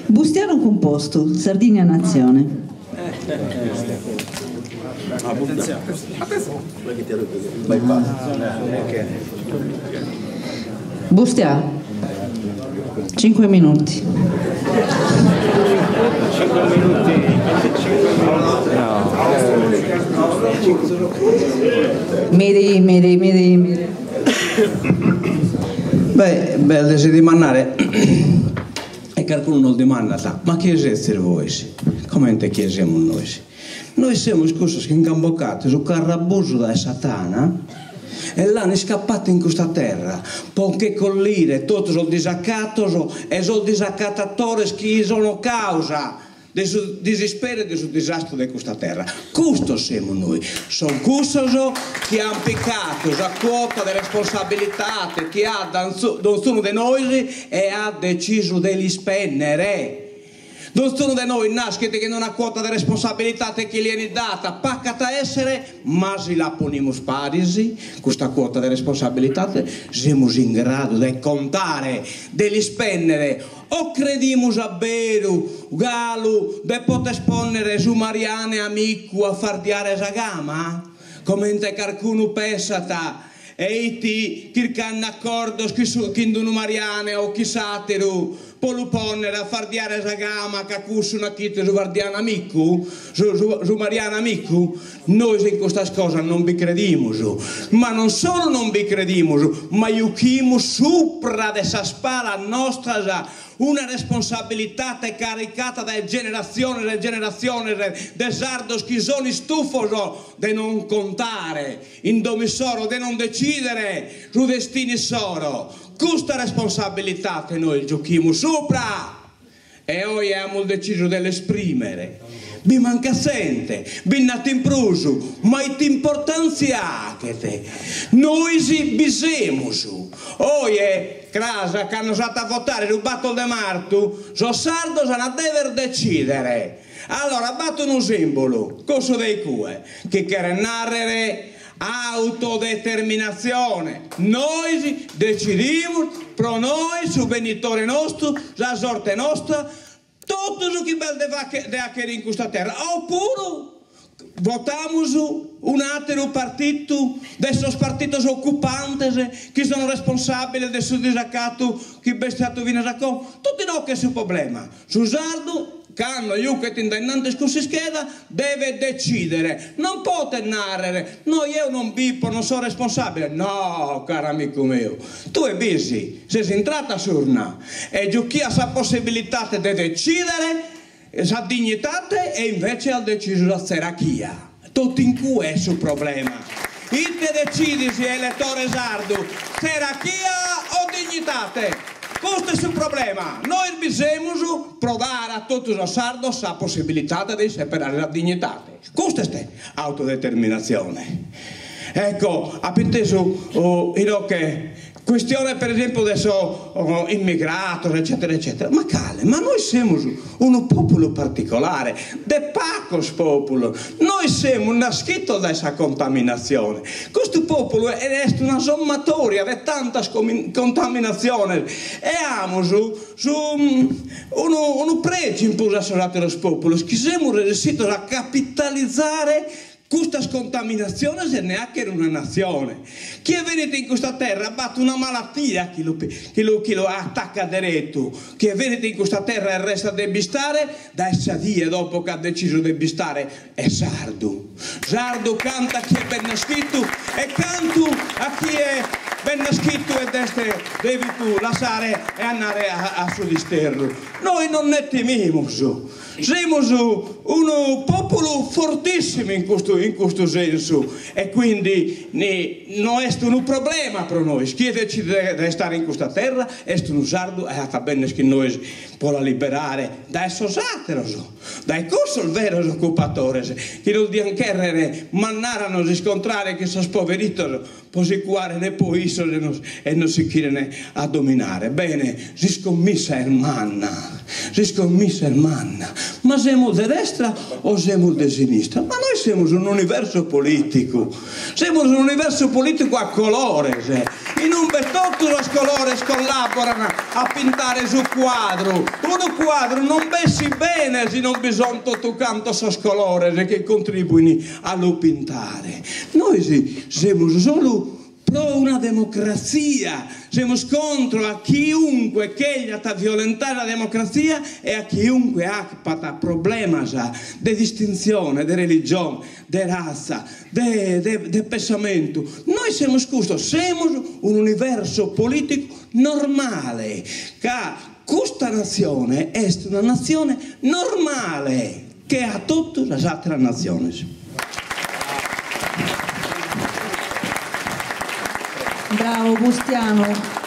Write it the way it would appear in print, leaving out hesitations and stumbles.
Bustiano composto, Sardinia nazione. Bustia, 5 minuti. 5 minuti. Miri. Beh, si dimannare e qualcuno non dimanda, ma chi essere voi? Come chi siamo noi? Noi siamo scusi che ingamboccati su carrabuso da Satana e l'hanno scappato in questa terra perché collire tutti sono disaccatti e sono disaccattatori che sono causa del dispero e del disastro di questa terra. Questo siamo noi, sono questi che hanno piccato la quota di responsabilità che ha da nessuno di noi e ha deciso di spendere. Nessuno di noi nasce che non ha quota di responsabilità che gli è data, paccata essere, ma se la poniamo sparisi, questa quota di responsabilità siamo in grado di contare, di spendere, o crediamo a vero, Galo, di poter sponnere su Mariane amico a far diare la gama? Come qualcuno pensa e ti cercano accordo chi non Mariane o chi satiro poluponnere a far diare la gama che accusa una chitta su Guardiano amico su Mariana amico. Noi in questa cosa non vi crediamo, ma non solo non vi crediamo, ma iuchiamo sopra dessa spara nostra una responsabilità caricata da generazione e generazione de sardos che sono stufoso di non contare in domissoro, di non decidere su destini soro. Questa responsabilità che noi giochiamo sopra e oggi abbiamo deciso di esprimere. Vi manca sente, vi nati in pruso, ma è importanza che te. Noi si bisemo su. Oggi è crasa che hanno usato a votare rubato de Martu, so sardo se ne deve decidere. Allora battono un simbolo, coso dei cue, che chiede narrare autodeterminazione. Noi decidiamo pro noi, su benitore nostro, la sorte nostra, tutto ciò che bel deve in questa terra. Oppure votiamo su un altro partito, adesso partiti occupanti che sono responsabili del suo disaccato che è stato viene a con. Tutti no che è il problema. Su sardo Canno, io che ti indennante scusi scheda, deve decidere, non può narrare, no, io non bippo, non sono responsabile. No, caro amico mio, tu è busy, sei entrata surna e giochi a sa possibilità di decidere, sa dignità e invece ha deciso la serachia. Tutto in cui è il suo problema. Il che decidi se è elettore sardo, serachia o dignitate. Questo è il problema. Noi bisogna provare a tutti i sardi la possibilità di separare la dignità. Questa è autodeterminazione. Ecco, appunto, che questione per esempio adesso immigrato, eccetera, eccetera. Ma cale, ma noi siamo un popolo particolare, de pacos popolo. Noi siamo nascito da questa contaminazione. Questo popolo è una sommatoria di tanta contaminazione. E abbiamo un pregio imposto a los popoli, che siamo riusciti a capitalizzare questa scontaminazione se neanche in una nazione. Chi è venuto in questa terra ha battuto una malattia che lo attacca diretto. Chi è venuto in questa terra e resta a debistare, da essa dia dopo che ha deciso di debistare è sardo. Sardo canta a chi è ben nascito e canto a chi è ben nascito e devi tu lasciare e andare a suo disterro. Noi non ne temiamo su. Siamo un popolo fortissimo in questo senso e quindi non è un problema per noi. Chi decide di stare in questa terra è un sardo e sta bene che noi può liberare dai sosateros, dai corsos veros occupatori che non diano che mannarano di scontrare che sono spoveritos così cuore ne poi e non si chiede a dominare. Bene, si scommessa il manna. Ma siamo di destra o siamo di sinistra? Ma noi siamo un universo politico, siamo un universo politico a colore. e non per tutti i colori collaborano a pintare su quadro. Un quadro non bessi bene se non bisogna tutto canto so colori che contribuono a lo pintare. Noi siamo solo pro una democrazia, siamo contro a chiunque che sta violentare la democrazia e a chiunque ha problemi di distinzione, di religione, di razza, di pensamento. Noi siamo siamo un universo politico normale, che questa nazione è una nazione normale, che ha tutte le altre nazioni. Bravo Bustiano.